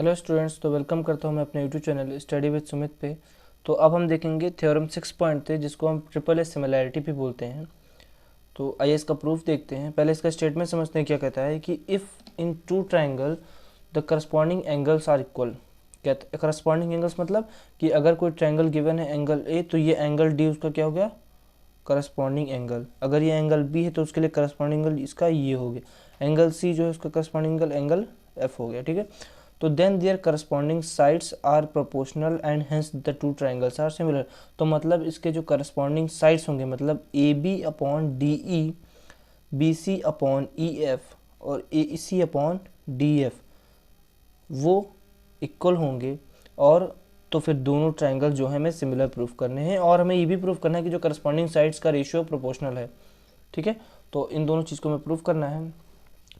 Hello students, तो welcome करता हूं मैं अपने YouTube channel study with Sumit पे। तो अब हम देखेंगे थ्योरम 6.3 जिसको हम ट्रिपल एस सिमिलैरिटी भी बोलते हैं। तो आइए इसका प्रूफ देखते हैं। पहले इसका स्टेटमेंट समझते हैं। क्या कहता है कि if in two triangle the corresponding angles are equal. क्या करस्पॉन्डिंग एंगल्स मतलब कि अगर कोई ट्राइंगल गिवन है एंगल ए, तो ये एंगल डी उसका क्या हो गया, करस्पॉन्डिंग एंगल। अगर ये एंगल बी है तो उसके लिए करस्पॉन्डिंग एंगल इसका ये हो गया। एंगल सी जो है उसका करस्पॉन्डिंग एंगल एंगल एफ हो गया। ठीक है, तो then their corresponding sides are proportional and hence the two triangles are similar. तो मतलब इसके जो करस्पॉन्डिंग साइड्स होंगे, मतलब A B upon D E, B C upon E F और A C upon D F, वो इक्वल होंगे। और तो फिर दोनों ट्राइंगल जो है हमें सिमिलर प्रूफ करने हैं, और हमें ये भी प्रूफ करना है कि जो करस्पॉन्डिंग साइड्स का रेशियो प्रोपोर्शनल है। ठीक है, तो इन दोनों चीज़ को हमें प्रूफ करना है।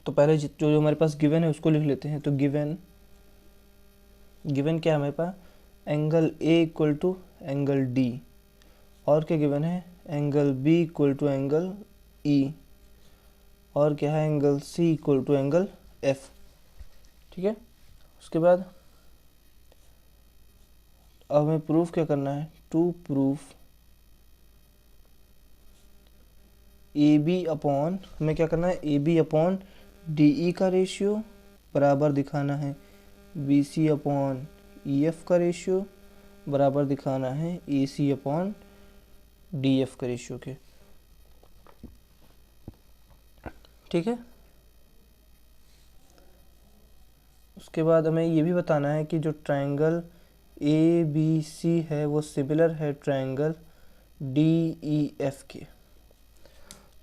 तो पहले जो हमारे पास गिवन है उसको लिख लेते हैं। तो गिवन क्या है हमारे पास, angle A equal to angle D, और क्या गिवन है, angle B equal to angle E, और क्या है, angle C equal to angle F. ठीक है, उसके बाद अब हमें प्रूफ क्या करना है, to proof A B upon, हमें क्या करना है, A B upon D E का रेशियो बराबर दिखाना है B C upon E F का रेशियो बराबर दिखाना है A C upon D F का रेशियो के। ठीक है, उसके बाद हमें ये भी बताना है कि जो ट्राइंगल ए बी सी है वो सिमिलर है ट्राइंगल डी ई एफ के।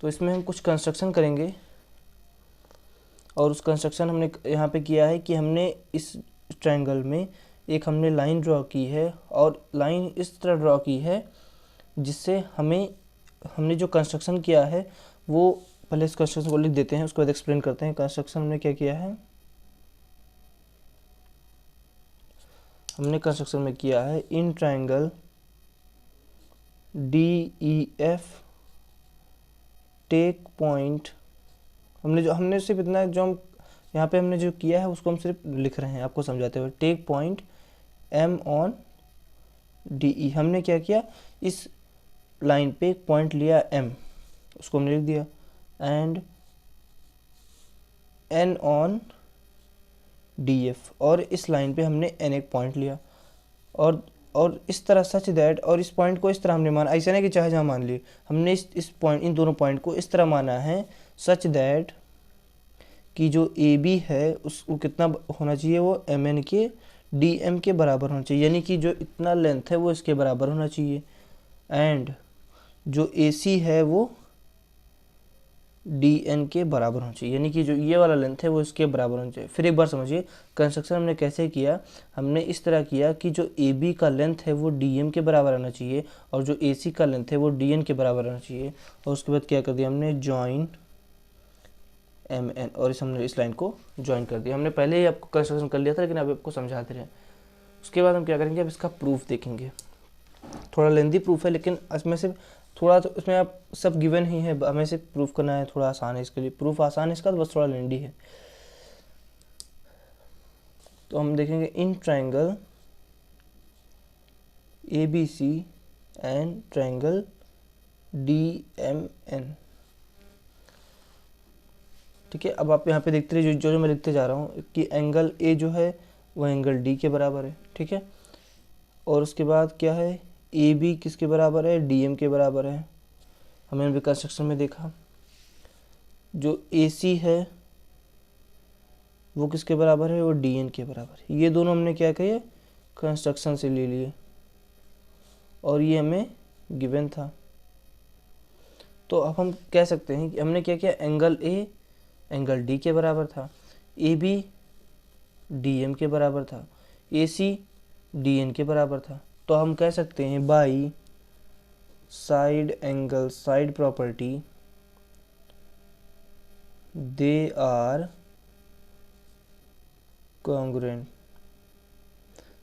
तो इसमें हम कुछ कंस्ट्रक्शन करेंगे, और उस कंस्ट्रक्शन हमने यहाँ पे किया है कि हमने इस ट्राइंगल में एक हमने लाइन ड्रॉ की है, और लाइन इस तरह ड्रॉ की है जिससे हमने जो कंस्ट्रक्शन किया है वो, पहले इस कंस्ट्रक्शन को लिख देते हैं, उसके बाद एक्सप्लेन करते हैं। कंस्ट्रक्शन हमने क्या किया है, हमने कंस्ट्रक्शन में किया है in triangle D E F tech point, हमने सिर्फ इतना जो हम यहाँ पे हमने जो किया है उसको हम सिर्फ लिख रहे हैं आपको समझाते हुए। Take point M on D E, हमने क्या किया, इस लाइन पे एक पॉइंट लिया एम, उसको हमने लिख दिया, and N on D F, और इस लाइन पे हमने एन एक पॉइंट लिया, और इस तरह सच दैट, और इस पॉइंट को इस तरह हमने माना, ऐसा नहीं कि चाहे जहाँ मान लिए, हमने इस पॉइंट, इन दोनों पॉइंट को इस तरह माना है सच दैट कि जो ए बी है उसको कितना होना चाहिए, वो एम एन के डी एम के बराबर होना चाहिए, यानी कि जो इतना लेंथ है वो इसके बराबर होना चाहिए, एंड जो ए सी है वो डी एन के बराबर होना चाहिए, यानी कि जो ये वाला लेंथ है वो इसके बराबर होना चाहिए। फिर एक बार समझिए कंस्ट्रक्शन हमने कैसे किया, हमने इस तरह किया कि जो ए बी का लेंथ है वो डी एम के बराबर आना चाहिए, और जो ए सी का लेंथ है वो डी एन के बराबर आना चाहिए, और उसके बाद क्या कर दिया हमने, जॉइन एम एन, और हमने इस लाइन को ज्वाइन कर दिया। हमने पहले ही आपको कंस्ट्रक्शन कर लिया था, लेकिन अभी आपको समझाते रहे। उसके बाद हम क्या करेंगे, अब इसका प्रूफ देखेंगे। थोड़ा लेंदी प्रूफ है, लेकिन इसमें से थोड़ा, तो इसमें आप सब गिवन ही है, हमें से प्रूफ करना है, थोड़ा आसान है इसके लिए, प्रूफ आसान है इसका, तो बस थोड़ा लेंदी है। तो हम देखेंगे in triangle A B C and triangle D M N. ठीक है, अब आप यहाँ पे देखते रहिए, जो मैं लिखते जा रहा हूँ कि एंगल ए जो है वो एंगल डी के बराबर है। ठीक है, और उसके बाद क्या है, ए बी किसके बराबर है, डी एम के बराबर है। हमने अभी कंस्ट्रक्शन में देखा जो ए सी है वो किसके बराबर है, वो डी एन के बराबर है। ये दोनों हमने क्या किया, कंस्ट्रक्शन से ले लिए, और ये हमें गिवन था। तो अब हम कह सकते हैं कि हमने क्या किया, एंगल ए एंगल डी के बराबर था, ए बी डी एम के बराबर था, ए सी डी एन के बराबर था। तो हम कह सकते हैं by side angle side property they are congruent.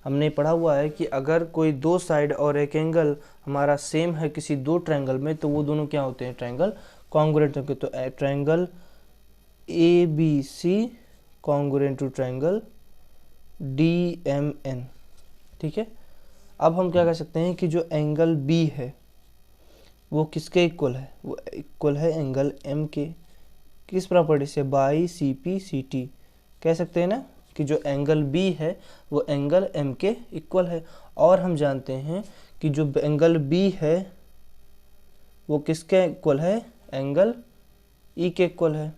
हमने पढ़ा हुआ है कि अगर कोई दो साइड और एक एंगल हमारा सेम है किसी दो ट्रायंगल में, तो वो दोनों क्या होते हैं, ट्रायंगल कॉन्ग्रुएंट होंगे। तो triangle A B C congruent to triangle DMN, ठीक है। अब हम क्या कर सकते हैं कि जो एंगल B है वो किसके इक्वल है, वो इक्वल है एंगल M के। किस प्रॉपर्टी से, बाई CP/CT। कह सकते हैं ना कि जो एंगल B है वो एंगल M के इक्वल है। और हम जानते हैं कि जो एंगल B है वो किसके इक्वल है, एंगल E के इक्वल है।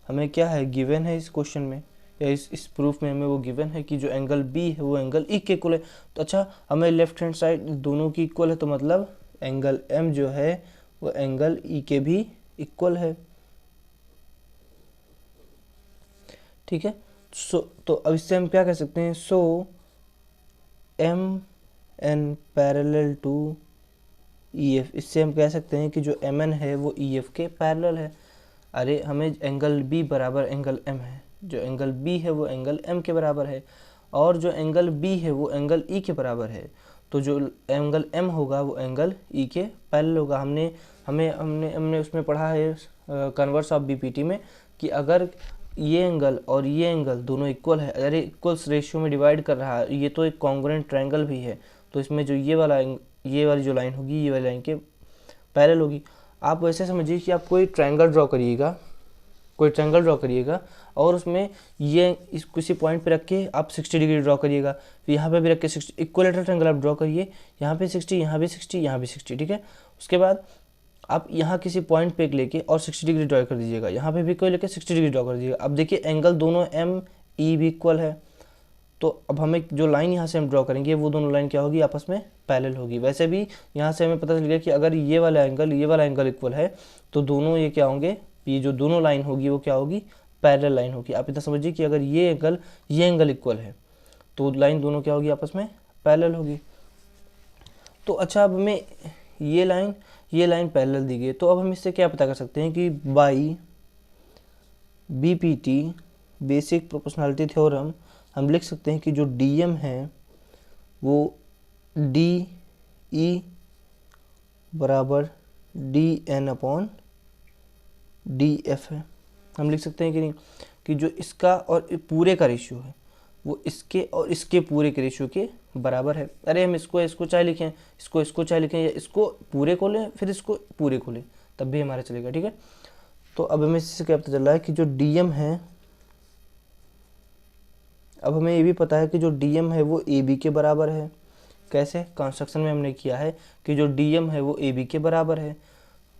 हमें क्या है, गिवन है इस क्वेश्चन में या इस प्रूफ में हमें वो गिवन है कि जो एंगल B है वो एंगल E के इक्वल है। तो अच्छा, हमें लेफ्ट हैंड साइड दोनों की इक्वल है, तो मतलब एंगल M जो है वो एंगल E के भी इक्वल है, ठीक है। तो अब इससे हम क्या कह सकते हैं, सो MN पैरेलल टू EF। इससे हम कह सकते हैं कि जो MN है वो EF के पैरेलल है। अरे हमें एंगल B बराबर एंगल M है, जो एंगल B है वो एंगल M के बराबर है, और जो एंगल B है वो एंगल E के बराबर है। तो जो एंगल M होगा वो एंगल E के पैरेलल होगा। हमने हमने हमने हमने उसमें पढ़ा है कन्वर्स ऑफ BPT में कि अगर ये एंगल और ये एंगल दोनों इक्वल है, अरे इक्वल्स रेशियो में डिवाइड कर रहा है, ये तो एक कॉन्ग्रुएंट ट्रायंगल भी है, तो इसमें जो ये वाली जो लाइन होगी ये वाली लाइन के पैरेलल होगी। आप वैसे समझिए कि आप कोई ट्रायंगल ड्रॉ करिएगा, और उसमें ये इस किसी पॉइंट पे रख के आप 60 डिग्री ड्रॉ करिएगा, फिर यहाँ पे भी रख के 60 इक्वलेटरल ट्रायंगल आप ड्रॉ करिए, यहाँ पे 60, यहाँ भी 60, यहाँ भी 60, ठीक है। उसके बाद आप यहाँ किसी पॉइंट पे लेके और 60 डिग्री ड्रॉ कर दीजिएगा, यहाँ पे भी कोई लेके 60 डिग्री ड्रॉ कर दीजिएगा। अब देखिए एंगल दोनों ME भी इक्वल है, तो अब हमें जो लाइन यहाँ से हम ड्रॉ करेंगे वो दोनों लाइन क्या होगी, आपस में पैरेलल होगी। वैसे भी यहाँ से हमें पता चल गया कि अगर ये वाला एंगल इक्वल है तो दोनों ये क्या होंगे, ये जो दोनों लाइन होगी वो क्या होगी, पैरेलल लाइन होगी। आप इतना समझिए कि अगर ये एंगल इक्वल है तो लाइन दोनों क्या होगी, आपस में पैरेलल होगी। तो अच्छा, अब हमें ये लाइन पैरेलल दी गई, तो अब हम इससे क्या पता कर सकते हैं कि by BPT basic proportionality theorem हम लिख सकते हैं कि जो DM है वो DE बराबर DN/DF है। हम लिख सकते हैं कि नहीं, कि जो इसका और पूरे का रेशियो है वो इसके और इसके पूरे के रेशियो के बराबर है। अरे हम इसको चाहे लिखें, इसको चाहे लिखें, या इसको पूरे को लें फिर इसको पूरे को लें, तब भी हमारा चलेगा, ठीक है। तो अब हमें इससे क्या पता चल रहा है कि जो DM है, अब हमें ये भी पता है कि जो DM है वो AB के बराबर है। कैसे, कंस्ट्रक्शन में हमने किया है कि जो DM है वो AB के बराबर है,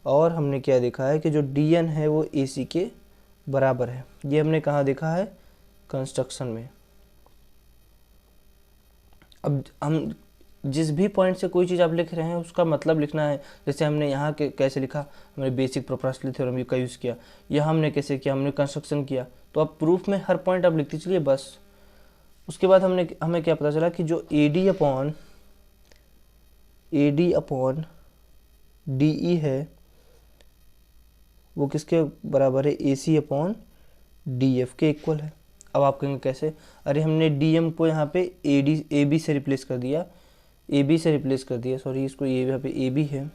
और हमने क्या देखा है कि जो DN है वो AC के बराबर है। ये हमने कहाँ देखा है, कंस्ट्रक्शन में। अब हम जिस भी पॉइंट से कोई चीज़ आप लिख रहे हैं उसका मतलब लिखना है। जैसे हमने यहाँ के कैसे लिखा, हमने बेसिक प्रोपोर्शनैलिटी थ्योरम का यूज़ किया, यह हमने कैसे किया, हमने कंस्ट्रक्शन किया। तो अब प्रूफ में हर पॉइंट आप लिखते चलिए बस। उसके बाद हमें क्या पता चला कि जो AD अपॉन DE है वो किसके बराबर है, AC अपॉन DF के इक्वल है। अब आप कहेंगे कैसे, अरे हमने DM को यहाँ पे AB से रिप्लेस कर दिया, सॉरी, इसको ये यहाँ पे AB है,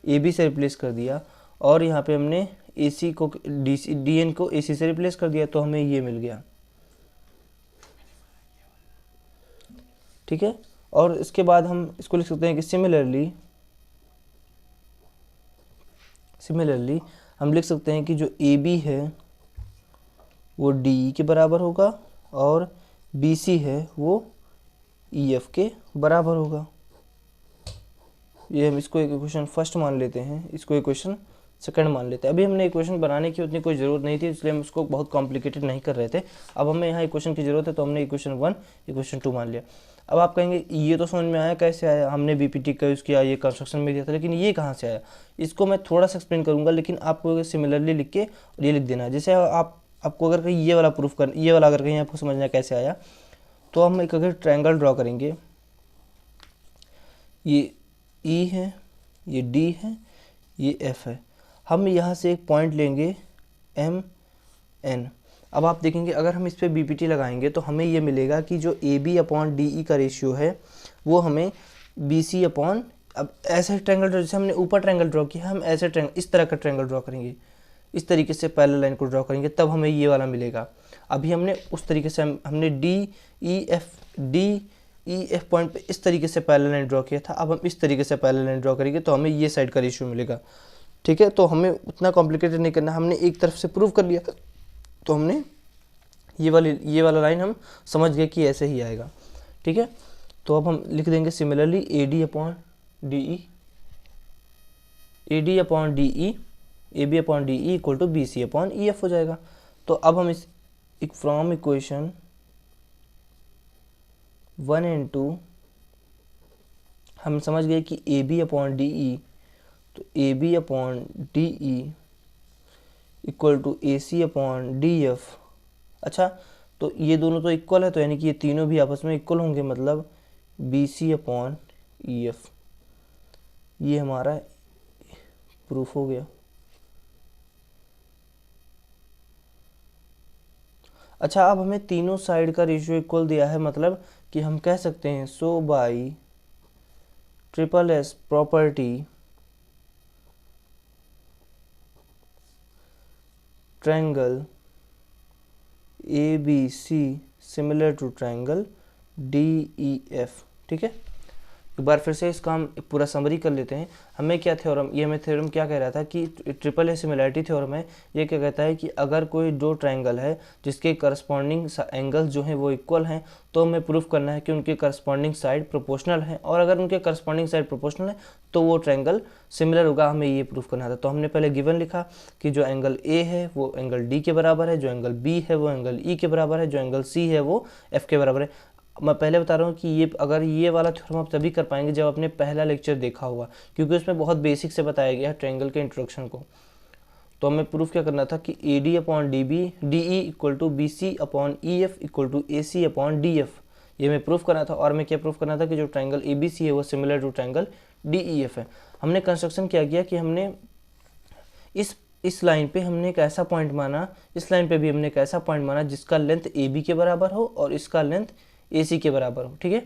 AB से रिप्लेस कर दिया, और यहाँ पे हमने AC को DN को AC से रिप्लेस कर दिया, तो हमें ये मिल गया, ठीक है। और इसके बाद हम इसको लिख सकते हैं कि सिमिलरली हम लिख सकते हैं कि जो AB है वो DE के बराबर होगा, और BC है वो EF के बराबर होगा। ये हम इसको इक्वेशन फर्स्ट मान लेते हैं, इसको इक्वेशन सेकंड मान लेते हैं। अभी हमने इक्वेशन बनाने की उतनी कोई ज़रूरत नहीं थी, इसलिए हम उसको बहुत कॉम्प्लिकेटेड नहीं कर रहे थे। अब हमें यहाँ इक्वेशन की ज़रूरत है, तो हमने इक्वेशन 1 इक्वेशन 2 मान लिया। अब आप कहेंगे ये तो समझ में आया, कैसे आया, हमने BPT का यूज़ किया, ये कंस्ट्रक्शन में दिया था, लेकिन ये कहाँ से आया, इसको मैं थोड़ा सा एक्सप्लेन करूँगा, लेकिन आपको सिमिलरली लिख के और ये लिख देना है। जैसे आपको अगर कहीं ये वाला अगर कहीं आपको समझना कैसे आया, तो हम एक अगर ट्रायंगल ड्रॉ करेंगे, ये E है, ये D है, ये F है, हम यहाँ से एक पॉइंट लेंगे MN। अब आप देखेंगे अगर हम इस पर BPT लगाएंगे तो हमें ये मिलेगा कि जो AB अपॉन DE का रेशियो है वो हमें BC अपॉन, अब ऐसा ट्रायंगल ड्रॉ, जैसे हमने ऊपर ट्रायंगल ड्रॉ किया, हम ऐसे इस तरह का ट्रायंगल ड्रॉ करेंगे, इस तरीके से पैरेलल लाइन को ड्रॉ करेंगे, तब हमें ये वाला मिलेगा। अभी हमने उस तरीके से हमने डी ई एफ पॉइंट पे इस तरीके से पैरेलल लाइन ड्रॉ किया था। अब हम इस तरीके से पैरेलल लाइन ड्रॉ करेंगे तो हमें ये साइड का रेशियो मिलेगा। ठीक है, तो हमें उतना कॉम्प्लिकेटेड नहीं करना, हमने एक तरफ से प्रूव कर लिया तो हमने ये वाला लाइन हम समझ गए कि ऐसे ही आएगा। ठीक है, तो अब हम लिख देंगे similarly A D upon D E equal to B C upon E F हो जाएगा। तो अब हम इस फ्रॉम इक्वेशन 1 एंड 2 हम समझ गए कि A B upon D E, तो A B upon D E equal to A C upon D F. अच्छा, तो ये दोनों तो इक्वल है, तो यानी कि ये तीनों भी आपस में इक्वल होंगे, मतलब B C upon E F. ये हमारा प्रूफ हो गया। अच्छा, अब हमें तीनों साइड का रेशियो इक्वल दिया है, मतलब कि हम कह सकते हैं so by triple S property triangle A B C similar to triangle D E F. ठीक है, एक बार फिर से इसका हम पूरा समरी कर लेते हैं। हमें क्या थ्योरम, ये हमें थ्योरम क्या कह रहा था कि ट्रिपल ए सिमिलैरिटी थ्योरम है। ये क्या कहता है कि अगर कोई दो ट्रायंगल है जिसके करस्पॉन्डिंग एंगल्स जो हैं वो इक्वल हैं, तो हमें प्रूफ करना है कि उनके करस्पॉन्डिंग साइड प्रोपोर्शनल है, और अगर उनके करस्पॉन्डिंग साइड प्रोपोर्शनल है तो वो ट्रायंगल सिमिलर होगा। हमें ये प्रूफ करना था। तो हमने पहले गिवन लिखा कि जो एंगल ए है वो एंगल डी के बराबर है, जो एंगल बी है वो एंगल ई के बराबर है, जो एंगल सी है वो एफ के बराबर है। मैं पहले बता रहा हूँ कि ये अगर ये वाला थ्योरम आप तभी कर पाएंगे जब आपने पहला लेक्चर देखा होगा, क्योंकि उसमें बहुत बेसिक से बताया गया है ट्रायंगल के इंट्रोडक्शन को। तो हमें प्रूफ क्या करना था कि A D upon D E equal to B C upon E F equal to A C upon D F, ये हमें प्रूफ करना था। और हमें क्या प्रूफ करना था कि जो ट्रायंगल ए बी सी है वो similar to triangle D E F है। हमने कंस्ट्रक्शन क्या किया कि हमने इस लाइन पे हमने एक ऐसा पॉइंट माना, इस लाइन पे भी हमने एक ऐसा पॉइंट माना जिसका लेंथ ए बी के बराबर हो और इसका लेंथ ए सी के बराबर हो। ठीक है,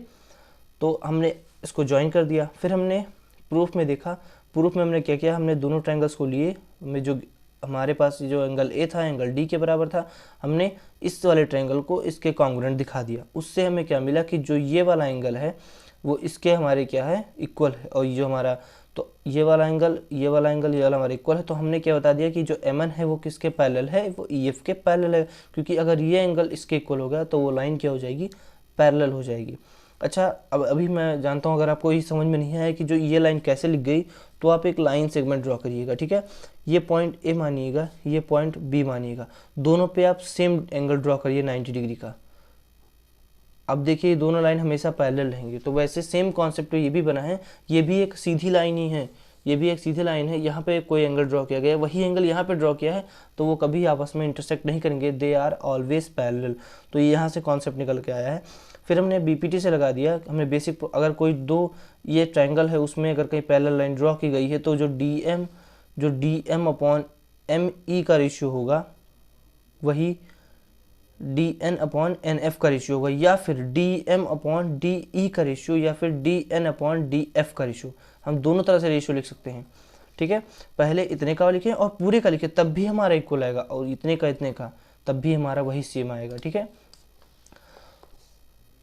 तो हमने इसको ज्वाइन कर दिया। फिर हमने प्रूफ में देखा, प्रूफ में हमने क्या किया, हमने दोनों ट्रायंगल्स को लिए, में जो हमारे पास जो एंगल ए था एंगल डी के बराबर था, हमने इस वाले ट्रायंगल को इसके कॉन्ग्रुएंट दिखा दिया। उससे हमें क्या मिला कि जो ये वाला एंगल है वो इसके हमारे क्या है, इक्वल है, और जो हमारा तो ये वाला एंगल ये वाला हमारा इक्वल है। तो हमने क्या बता दिया कि जो एम एन है वो किसके पैरेलल है, वो ई एफ के पैरेलल है, क्योंकि अगर ये एंगल इसके इक्वल हो गया तो वो लाइन क्या हो जाएगी, पैरेलल हो जाएगी। अच्छा, अब अभी मैं जानता हूँ अगर आपको ये समझ में नहीं आया कि जो ये लाइन कैसे लिख गई, तो आप एक लाइन सेगमेंट ड्रॉ करिएगा। ठीक है, ये पॉइंट ए मानिएगा, ये पॉइंट बी मानिएगा, दोनों पे आप सेम एंगल ड्रॉ करिए 90 डिग्री का। अब देखिए दोनों लाइन हमेशा पैरेलल रहेंगे, तो वैसे सेम कॉन्सेप्ट ये भी बना है, ये भी एक सीधी लाइन ही है, ये भी एक सीधी लाइन है। यहाँ पे कोई एंगल ड्रॉ किया गया है, वही एंगल यहाँ पे ड्रॉ किया है, तो वो कभी आपस में इंटरसेक्ट नहीं करेंगे, दे आर ऑलवेज पैरेलल। तो ये यहाँ से कॉन्सेप्ट निकल के आया है। फिर हमने बीपीटी से लगा दिया, हमने बेसिक, अगर कोई दो ये ट्रायंगल है उसमें अगर कहीं पैरेलल लाइन ड्रॉ की गई है तो जो D M upon M E का रेशियो होगा वही D N upon N F का रेशियो होगा, या फिर D M upon D E का रेशियो, या फिर D N upon D F का रेशियो। हम दोनों तरह से रेशियो लिख सकते हैं। ठीक है, पहले इतने का लिखें और पूरे का लिखें, तब भी हमारा इक्वल आएगा, और इतने का तब भी हमारा वही सेम आएगा। ठीक है,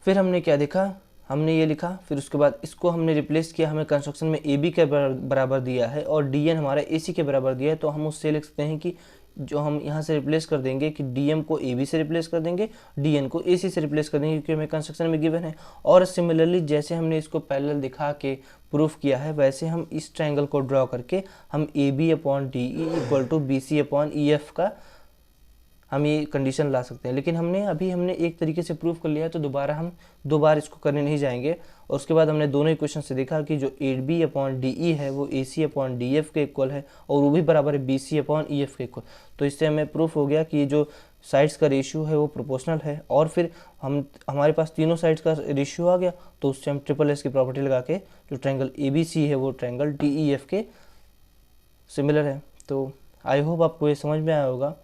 फिर हमने क्या देखा, हमने ये लिखा, फिर उसके बाद इसको हमने रिप्लेस किया, हमें कंस्ट्रक्शन में ए बी के बराबर दिया है और डी एन हमारा ए सी के बराबर दिया है, तो हम उससे लिख सकते हैं कि जो हम यहाँ से रिप्लेस कर देंगे कि डी एम को ए बी से रिप्लेस कर देंगे, डी एन को ए सी से रिप्लेस कर देंगे, क्योंकि हमें कंस्ट्रक्शन में गिवन है। और सिमिलरली जैसे हमने इसको पैरेलल दिखा के प्रूफ किया है, वैसे हम इस ट्रायंगल को ड्रॉ करके हम A B upon D E equal to B C upon E F का हम ये कंडीशन ला सकते हैं। लेकिन हमने एक तरीके से प्रूफ कर लिया है, तो दोबारा हम दो बार इसको करने नहीं जाएंगे। और उसके बाद हमने दोनों इक्वेशन से देखा कि जो A B upon D E है वो A C upon D F के इक्वल है, और वो भी बराबर है B C upon E F के इक्वल। तो इससे हमें प्रूफ हो गया कि जो साइड्स का रेशियो है वो प्रोपोर्शनल है। और फिर हमारे पास तीनों साइड्स का रेशियो आ गया, तो उससे हम ट्रिपल एस की प्रॉपर्टी लगा के जो ट्रायंगल ए बी सी है वो ट्रायंगल डी ई एफ के सिमिलर है। तो आई होप आपको ये समझ में आया होगा।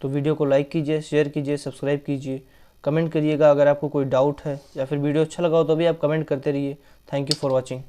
तो वीडियो को लाइक कीजिए, शेयर कीजिए, सब्सक्राइब कीजिए, कमेंट करिएगा अगर आपको कोई डाउट है, या फिर वीडियो अच्छा लगा हो तो भी आप कमेंट करते रहिए। Thank you for watching.